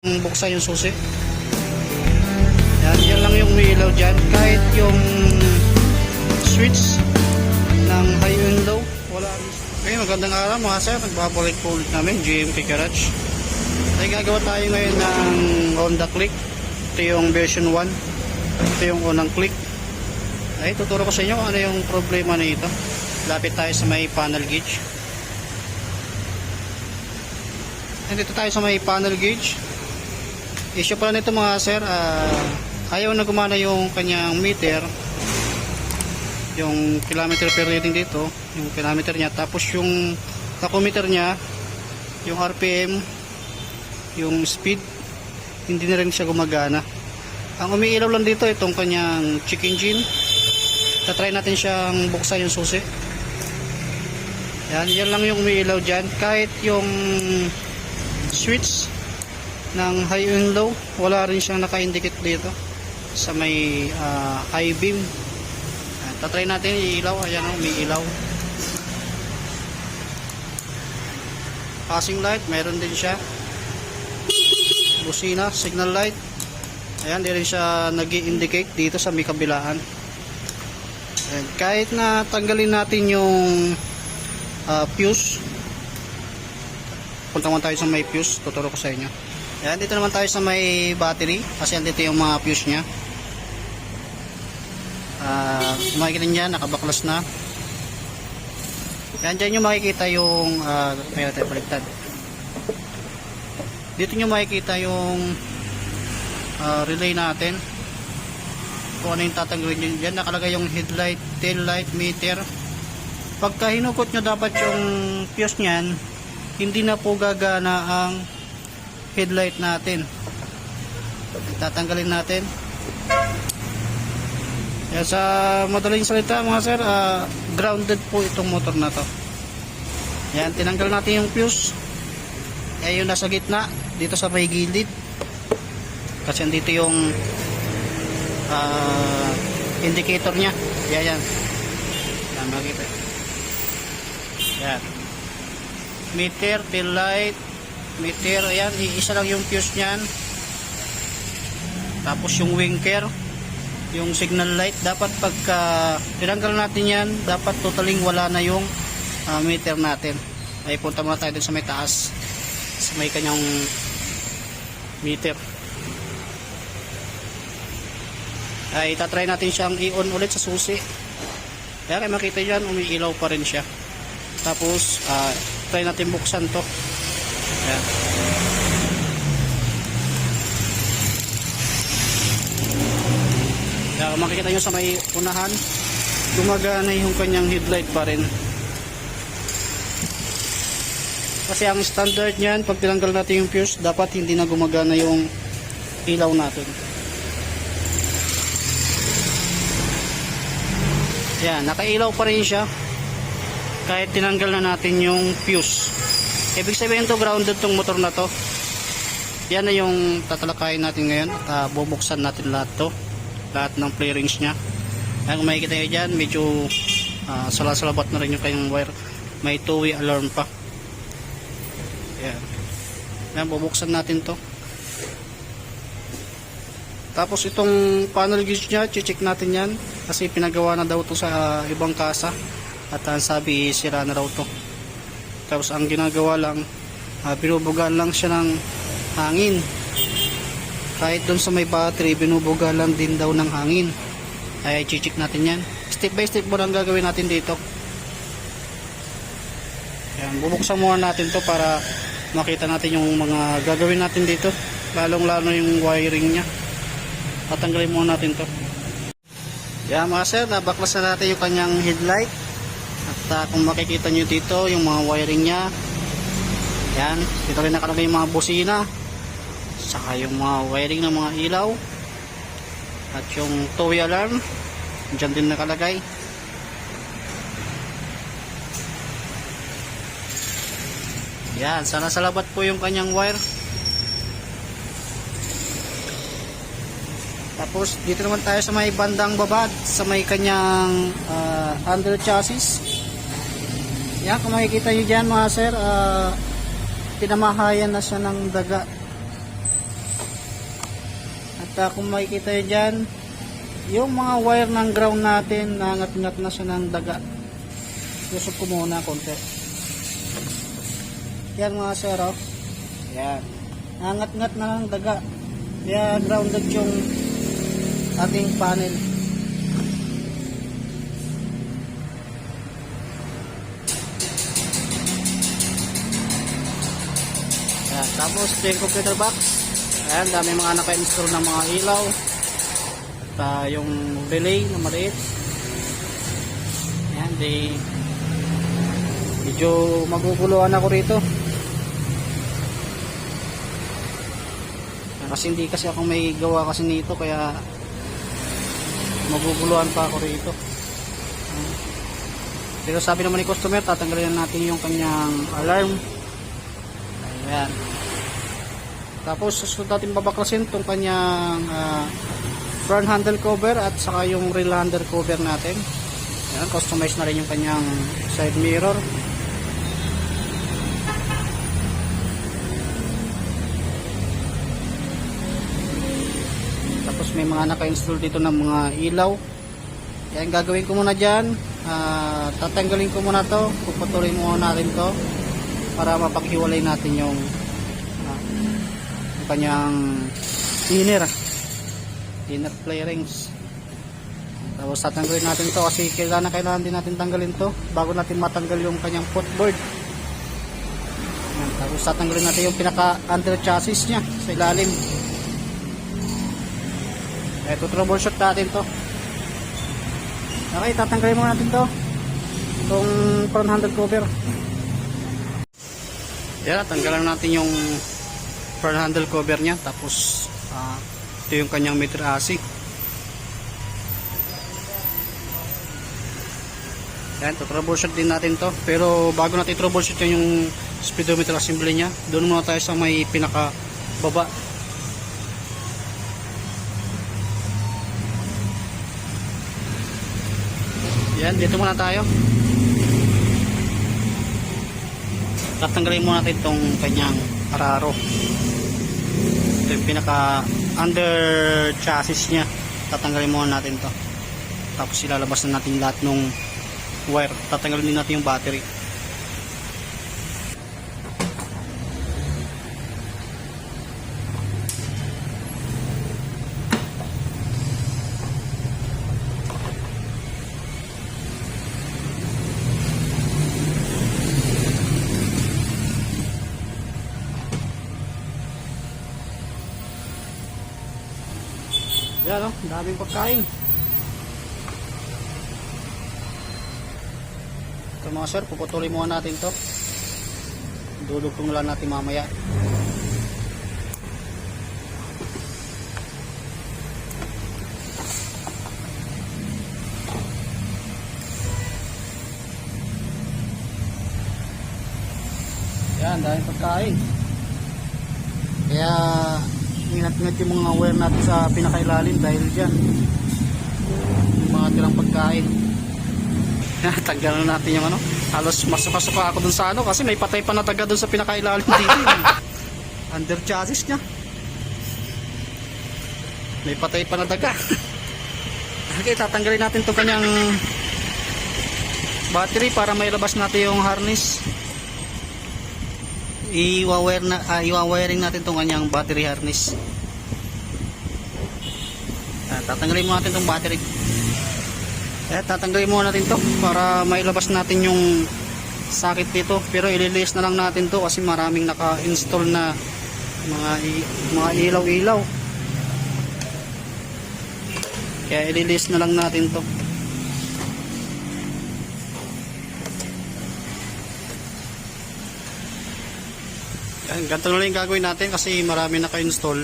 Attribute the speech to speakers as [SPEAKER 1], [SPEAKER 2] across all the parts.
[SPEAKER 1] buksan yung susi. Yan lang yung umiilaw dyan. Kahit yung switch ng high and low, wala rin. Okay, magandang araw mga sir. Nagbabalik po ulit namin, GMK Garage. Ay gagawa tayo ngayon ng Honda Click. Ito yung version 1. Ito yung unang Click. Ay tuturo ko sa inyo ano yung problema nito. Lapit tayo sa may panel gauge. Dito tayo sa may panel gauge. Issue pala nito mga sir, ayaw na gumana yung kanyang meter, yung kilometer per reading dito, yung kilometer niya, tapos yung tachometer niya, yung RPM, yung speed, hindi na rin siya gumagana. Ang umiilaw lang dito itong kanyang check engine. Tatry natin siyang buksan yung susi. Yan lang yung umiilaw dyan. Kahit yung switch ng high and low, wala rin siyang naka-indicate dito sa may high beam. Tatry natin iilaw. Ayan o, umiilaw. Passing light, meron din siya. Busina, signal light. Ayan, di rin siya nag-i-indicate dito sa may kabilaan. Ayan, kahit na tanggalin natin yung fuse, punta naman tayo sa may fuse, tuturo ko sa inyo. Ayan, dito naman tayo sa may battery kasi andito yung mga fuse nya. Makikita nyo, nakabaklas na. Ayan, dyan nyo makikita yung mayroon tayo baliktad. Dito nyo makikita yung relay natin, kung ano yung tatanggalin nyo. Dyan nakalagay yung headlight, tail light, meter. Pagka hinukot nyo dapat yung fuse nyan, hindi na po gagana ang headlight natin. Tatanggalin natin. Kaya sa madaling salita mga sir, grounded po itong motor na to. Yan, tinanggal natin yung fuse. Yung nasa gitna dito sa may gilid, kasi dito yung indicator nya. Yan makita. Yan, meter, tail light, meter. Ayan, isa lang yung fuse nyan. Tapos yung winker, yung signal light. Dapat pagka tinanggal natin yan, dapat totaling wala na yung meter natin. Ay punta muna tayo dun sa may taas, sa may kanyang meter. Ay tatry natin siyang i-on ulit sa susi. Kaya kayo makita dyan, umiilaw pa rin siya. Tapos try natin buksan to. Ayan. Kaya makikita nyo sa may unahan, gumagana yung kanyang headlight pa rin. Kasi ang standard nyan, pag tinanggal natin yung fuse, dapat hindi na gumagana yung ilaw natin. Yan, nakailaw pa rin siya kahit tinanggal na natin yung fuse. Ibig sabihin to, grounded tong motor na to. Yan na yung tatalakayin natin ngayon. Bubuksan natin lahat to, lahat ng play rings nya. Kung makikita nyo dyan, medyo salasalabat na rin yung kanyang wire. May two-way alarm pa. Yan, bubuksan natin to. Tapos itong panel gauge nya, check natin yan kasi pinagawa na daw to sa ibang kasa at sabi sira na raw to. Tapos ang ginagawa lang, binubugaan lang siya ng hangin. Kahit doon sa may battery, binubugaan lang din daw ng hangin. Ay check natin yan. Step by step mo lang gagawin natin dito. Yan, bubuksan muna natin to para makita natin yung mga gagawin natin dito, lalong lalo yung wiring nya. Tatanggalin muna natin to. Yan mga sir, nabaklas na natin yung kanyang headlight. At kung makikita nyo dito yung mga wiring nya, yan, dito rin nakalagay yung mga busina, saka yung mga wiring ng mga ilaw, at yung two-way alarm dyan din nakalagay. Yan, sana salabat po yung kanyang wire. Tapos dito naman tayo sa may bandang baba, sa may kanyang under chassis. Yan, kung makikita nyo dyan mga sir, tinamahayan na siya ng daga. kung makikita nyo dyan, yung mga wire ng ground natin, nangat-ngat na siya ng daga. Lusog ko muna konti. Yan mga sir, oh. Yan. Nangat-ngat na ng daga. Kaya grounded yung ating panel. Yan. Tapos yung computer box. Ayan, dami mga naka-install ng mga ilaw. At yung relay na maliit. Ayan, medyo maguguluhan ako rito. Kasi hindi kasi ako may gawa kasi nito, kaya maguguluhan pa ako rito. Pero sabi naman ni customer, tatanggalin natin yung kanyang alarm. Ayan. Tapos susunod natin babaklasin itong kanyang front handle cover at saka yung rear handle cover natin. Ayan, customize na rin yung kanyang side mirror. Tapos may mga naka-install dito ng mga ilaw. Kaya gagawin ko muna dyan, tatanggalin ko muna to, puputulin muna natin to para mapaghiwalay natin yung kanyang inner flarings. Tapos tatanggalin natin to kasi kailangan din natin tanggalin to bago natin matanggal yung kanyang footboard. Tapos tatanggalin natin yung pinaka under chassis nya sa ilalim. Ito troubleshoot natin to. Okay, tatanggalin muna natin to, itong front handle cover. Yan, tanggalan natin yung front handle cover nya. Tapos ito yung kanyang meter AC. Yan, troubleshoot din natin to. Pero bago natin troubleshoot yung speedometer assembly nya, doon muna tayo sa may pinaka baba. Yan, dito muna tayo. Tatanggalin muna natin itong kanyang araro. Ito yung pinaka under chassis nya. Tatanggalin muna natin to. Tapos ilalabas na natin lahat ng wire. Tatanggalin din natin yung battery. Yan, oh, daming pagkain. Ito mga sir, puputulin muna natin to. Dudugtong lang natin mamaya. Yan, daming pagkain. Kaya ingat-ingat yung mga wire natin sa pinakailalim dahil dyan yung mga tirang pagkain. Tanggalan natin yung ano, halos masuka-suka ako dun sa ano kasi may patay pa na taga dun sa pinakailalim dito. Under chassis nya may patay pa na taga. Okay, tatanggalin natin itong kanyang battery para mailabas natin yung harness. Iwawiring natin itong kanyang battery harness. Tatanggalin muna natin itong battery. Tatanggalin muna natin to para mailabas natin yung sakit dito. Pero ililis na lang natin to kasi maraming naka-install na mga ilaw-ilaw. Kaya ililis na lang natin to. Yan, ganito na lang yung gagawin natin kasi marami naka-install.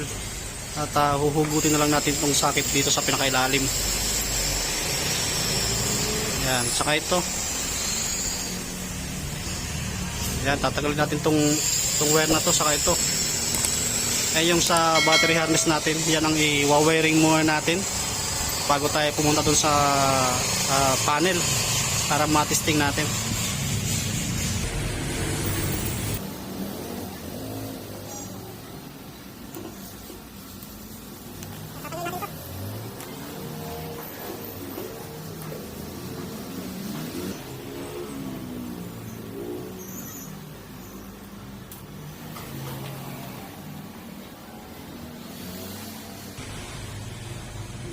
[SPEAKER 1] At huhugutin na lang natin itong sakit dito sa pinakailalim. Yan, saka ito. Yan, tatanggalin natin itong wire na to, saka ito. Yan yung sa battery harness natin. Yan ang i-wiring muna natin bago tayo pumunta dun sa panel para matesting natin.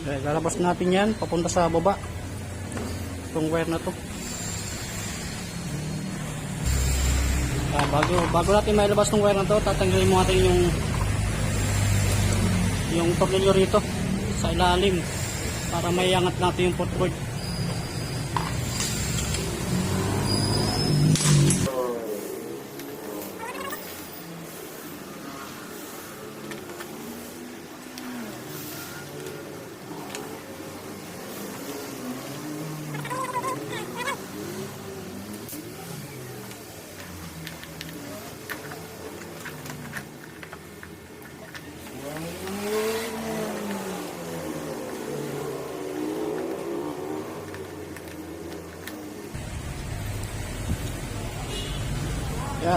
[SPEAKER 1] Lalabas natin yan papunta sa baba, itong wire na to. Bago natin mailabas ng wire na to, tatanggalin mo natin yung tornilyo rito sa ilalim para maiangat natin yung footboard.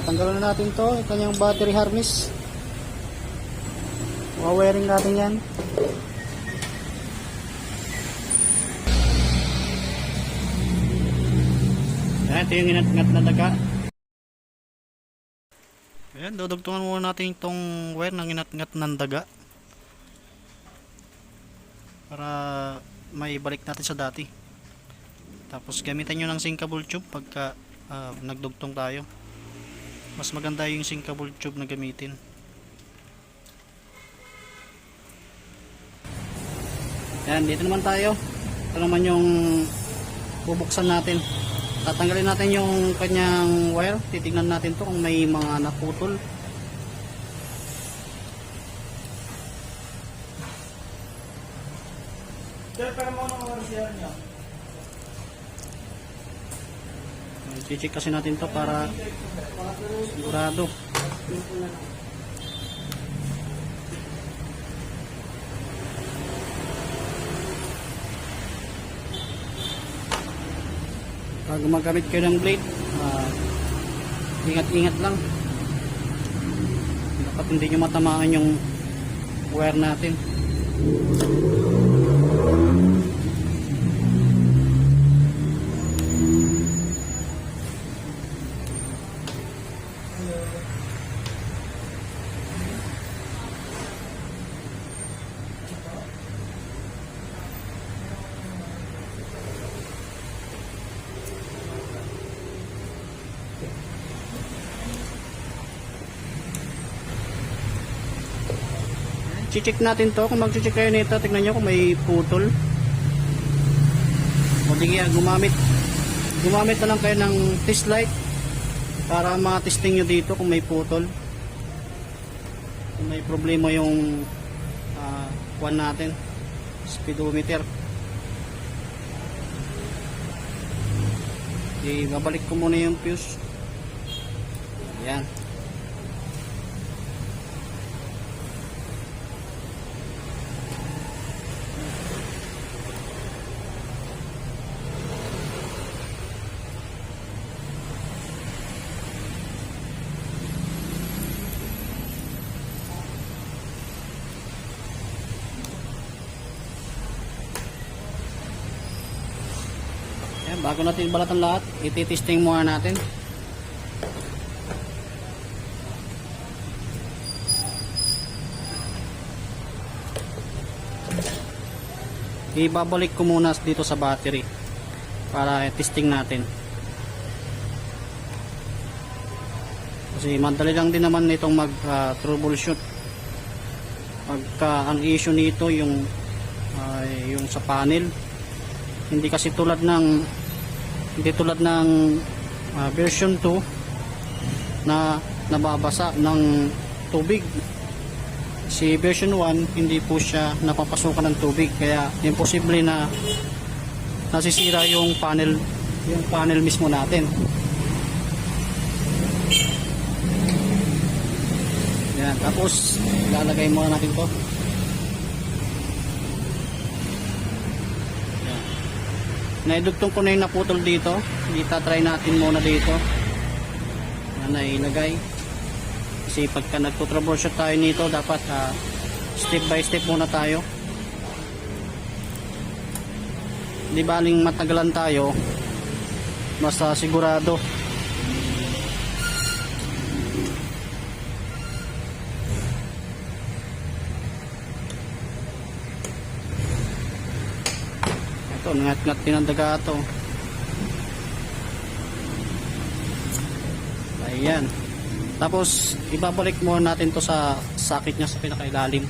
[SPEAKER 1] Tanggalan na natin to, ito yung battery harness. Wawiring natin yan. Ito yung inat-ngat na daga. Ayan, dudugtungan muna natin itong wire ng inat-ngat ng daga para maibalik natin sa dati. Tapos gamitan nyo ng sinkable tube pagka nagdugtong tayo. Mas maganda yung sinkable tube na gamitin. Yan, dito naman tayo. Ito naman yung bubuksan natin. Tatanggalin natin yung kanyang wire. Titignan natin to kung may mga naputol. I-check kasi natin to para sigurado. Pag gumagamit kayo ng blade, ingat-ingat lang. Dapat hindi nyo matamaan yung wire natin. Check natin to. Kung mag-check kayo nito, tignan nyo kung may putol. O di kaya gumamit na lang kayo ng test light para ma-testing nyo dito kung may putol, kung may problema yung kuwan natin, speedometer. Babalik ko muna yung fuse. Ayan. Bago natin balatan lahat, ititesting muna natin. Ibabalik ko muna dito sa battery para testing natin. Kasi madali lang din naman nitong mag-troubleshoot. Pagka ang issue nito yung sa panel. Hindi kasi tulad ng version 2 na nababasa ng tubig. Si version 1 hindi po siya napapasukan ng tubig, kaya imposible na nasisira yung panel mismo natin. Yan, tapos lalagay muna natin to. Naidugtong ko na yung naputol dito. Itatry natin muna dito. Yan, nailagay. Kasi pagka nagtutroubleshoot tayo nito, dapat step by step muna tayo. Di baling matagalan tayo, basta sigurado. Ito, ngat-ngat din ang daga ito. Ayan. Tapos, ibabalik muna natin to sa sakit niya sa pinakailalim.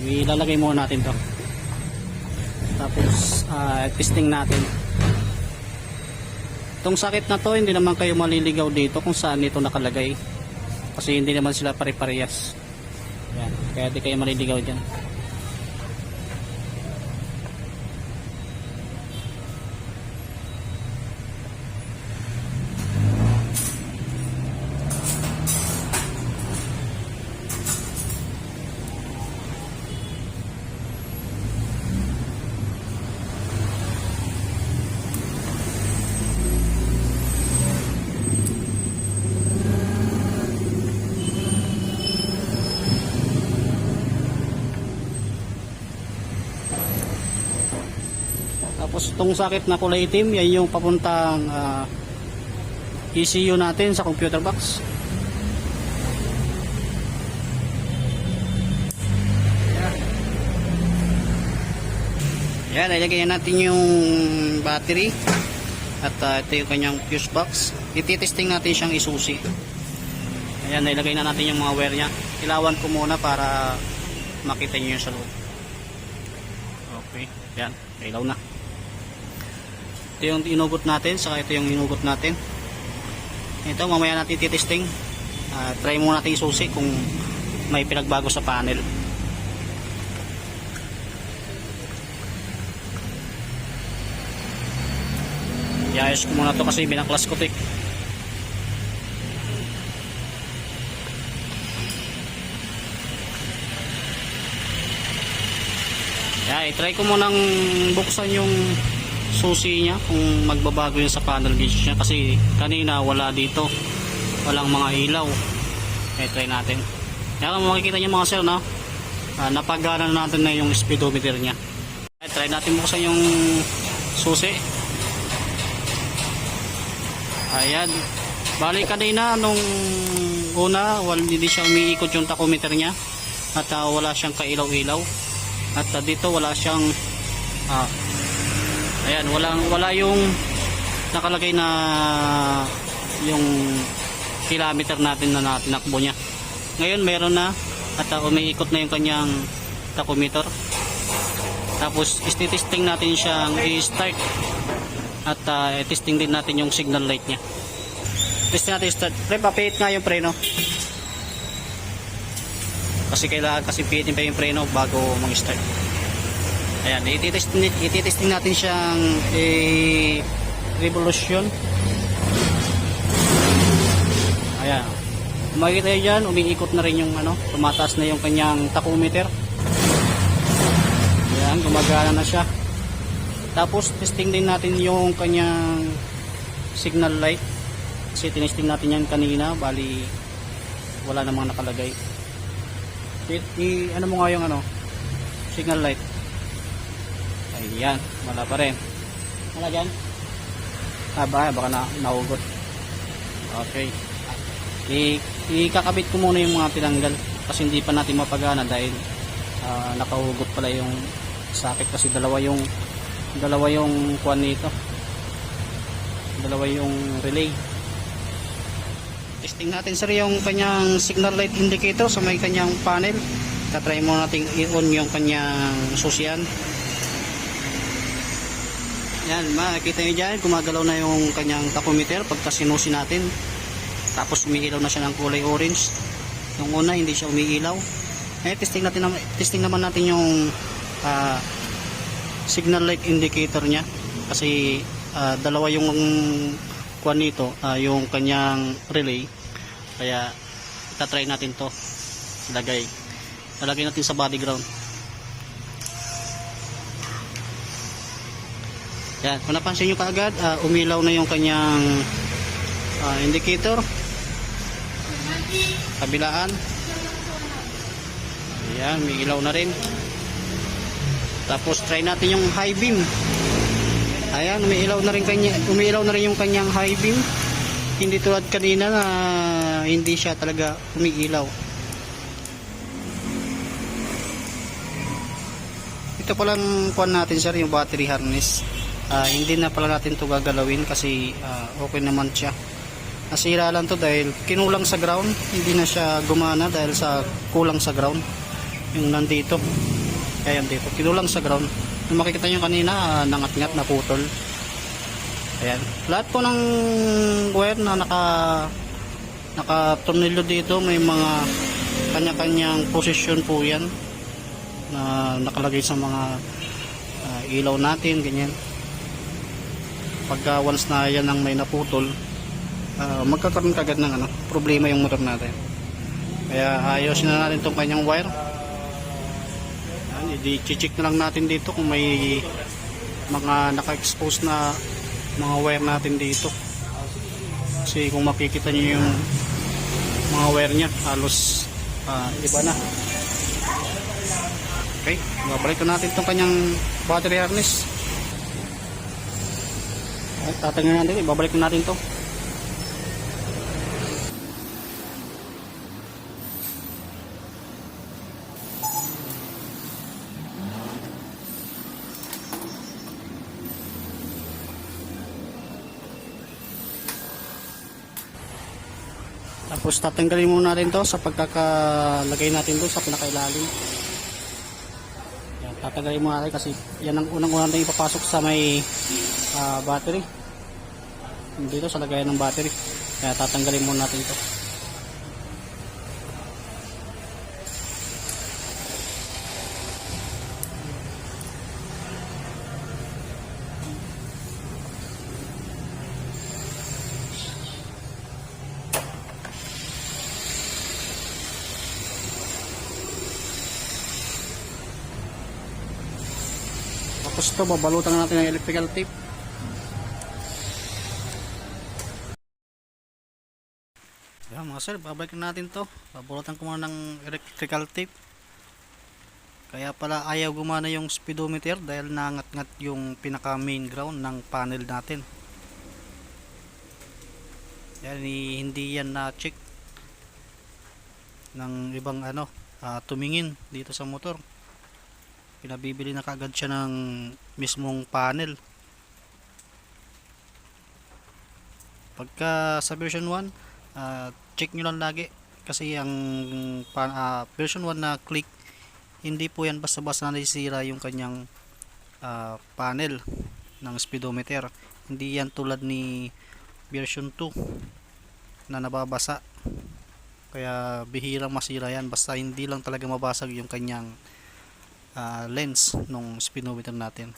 [SPEAKER 1] Ilalagay muna natin to. Tapos, testing natin. Itong sakit na to, hindi naman kayo maliligaw dito kung saan ito nakalagay. Kasi hindi naman sila pare-parehas. Yan. Kaya di kayo maliligaw dyan. Tapos itong sakit na kulay itim, yan yung papuntang ECU natin sa computer box. Yan, ilagay natin yung battery. At ito yung kanyang fuse box. Ititesting natin siyang isusi. Ayan, ilagay na natin yung mga wire nya. Ilawan ko muna para makita nyo yung sa loob. Okay, yan, ilaw na. Ito yung inugot natin, saka ito yung inugot natin. Ito mamaya natin titesting. Try muna natin isusi kung may pinagbago sa panel. I-ayos ko muna to kasi binaklas ko to eh. I-try ko munang buksan yung susi niya kung magbabago yun sa panel gauge niya kasi kanina wala dito, walang mga ilaw. Try natin. Kaya kung makikita niyo mga sir, no? Napagana natin na yung speedometer niya. Try natin buksan yung susi. Ayan, bali kanina nung una hindi siya umiikot yung tachometer niya at wala siyang kailaw-ilaw at dito wala siyang ayan, wala yung nakalagay na yung kilometer natin na tinakbo niya. Ngayon meron na at umiikot na yung kanyang tachometer. Tapos istitesting natin siyang i-start at testing din natin yung signal light niya. Testing natin i-start. Pre, papihit nga yung preno. Kasi kailangan kasi pihitin pa yung preno bago mag-start. Ayan, ititesting natin siyang revolution. Ayan. Makikita nyo dyan, umiikot na rin yung tumataas na yung kanyang tachometer. Ayan, gumagana na siya. Tapos testing din natin yung kanyang signal light. Kasi tinesting natin yan kanina, bali wala namang nakalagay. Ano mo nga yung signal light. Ayan, wala pa rin. Wala dyan? Baka nahugot. Okay. Ikakabit ko muna yung mga tinanggal kasi hindi pa natin mapagana dahil nakahugot pala yung sakit kasi dalawa yung kuwan nito. Dalawa yung relay. Testing natin sir yung kanyang signal light indicator sa may kanyang panel. Tatry mo natin i-on yung kanyang susian. Yan, makikita nyo dyan, gumagalaw na yung kanyang tachometer pagka sinusi natin. Tapos umiilaw na siya ng kulay orange. Yung una hindi siya umiilaw. Testing naman natin yung signal light indicator niya. Kasi dalawa yung kuwan nito, yung kanyang relay. Kaya itatry natin to. Ilagay natin sa body ground. Yan, kung napansin nyo kaagad, umilaw na yung kanyang indicator. Kabilaan. Ayan, may ilaw na rin. Tapos try natin yung high beam. Ayan, umiilaw na rin yung kanyang high beam. Hindi tulad kanina na hindi siya talaga umiilaw. ito palang kuan natin sir, yung battery harness. Hindi na pala natin to gagalawin kasi okay naman siya. Nasira lang to dahil kinulang sa ground, hindi na siya gumana dahil sa kulang sa ground yung nandito. Ayan dito, kinulang sa ground. Kung makikita nyo kanina, nangat-ngat na putol. Ayan, lahat po ng wire na naka-tornilyo dito, may mga kanya-kanyang posisyon po yan na nakalagay sa mga ilaw natin, ganyan. Pagka once na yan ang may naputol, magkakaroon kagad ng problema yung motor natin. Kaya ayusin na natin itong kanyang wire. I-check na lang natin dito kung may mga naka-expose na mga wire natin dito. Kasi kung makikita nyo yung mga wire nya, halos iba na. Okay, babalik na natin itong kanyang battery harness. Okay, tatanggalin natin, babalik na natin ito. Tapos tatanggalin muna natin to sa pagkakalagay natin doon sa pinakailalim. Yan, tatanggalin muna natin kasi yan ang unang-unang natin ipapasok sa may battery. Dito sa lagayan ng battery. Kaya tatanggalin muna natin to. Tapos ito, babalutan natin ng electrical tape. Yan mga sir, babalik natin to. Babalutan ko muna ng electrical tape. Kaya pala ayaw gumana yung speedometer dahil nangat-ngat yung pinaka main ground ng panel natin. Yan, hindi yan na-check ng ibang tumingin dito sa motor. Pinabibili na kagad siya ng mismong panel. Pagka sa version 1, check nyo lang lagi kasi ang version 1 na click, hindi po yan basta-basta nasisira yung kanyang panel ng speedometer. Hindi yan tulad ni version 2 na nababasa. Kaya bihirang masira yan, basta hindi lang talaga mabasag yung kanyang lens ng speedometer natin.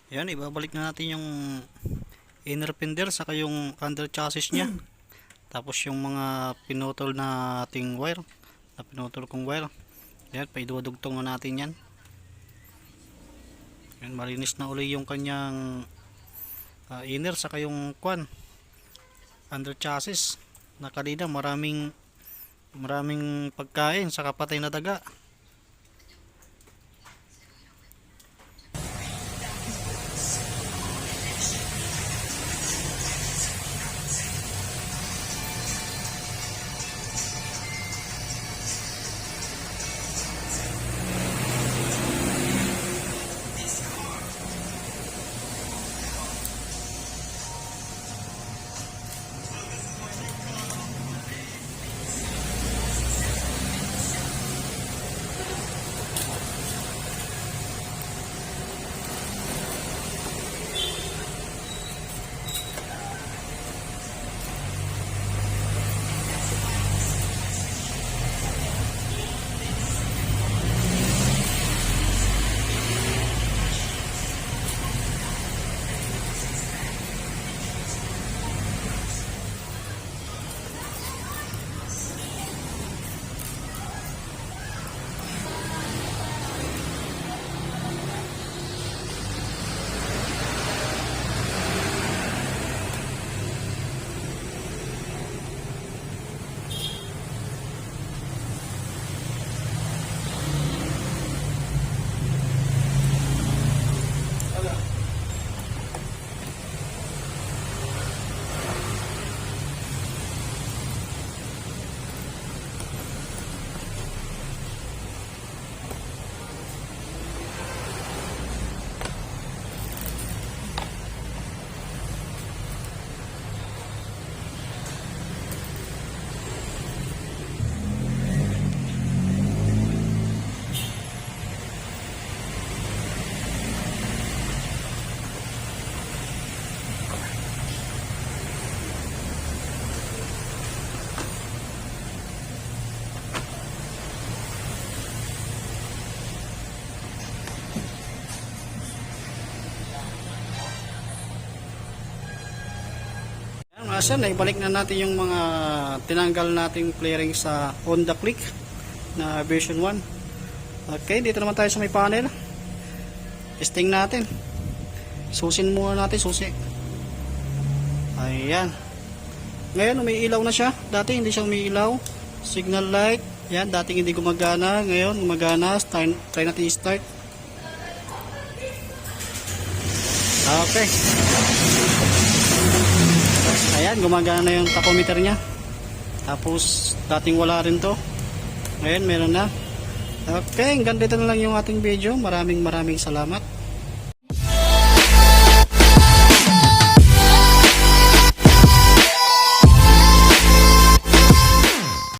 [SPEAKER 1] Yan, ibabalik na natin yung inner fender saka yung under chassis nya. Tapos yung mga pinutol na ating wire, na pinutol kong wire. Yan, paidudugtong na natin yan. Yan, malinis na uli yung kanyang inner saka yung under chassis na kanina maraming pagkain saka patay na daga. sir, naibalik na natin yung mga tinanggal nating flaring sa Honda Click na version 1. Okay, dito naman tayo sa may panel. Testing natin. Susin muna natin, susi. Ayan. Ngayon umiilaw na siya. Dati hindi siya umiilaw. Signal light. Yan, dating hindi gumagana. Ngayon gumagana. Try natin i-start. Okay. Ayan, gumagana na yung tachometer niya. Tapos dating wala rin to. Ngayon meron na. Okay, hanggang dito na lang yung ating video. Maraming salamat.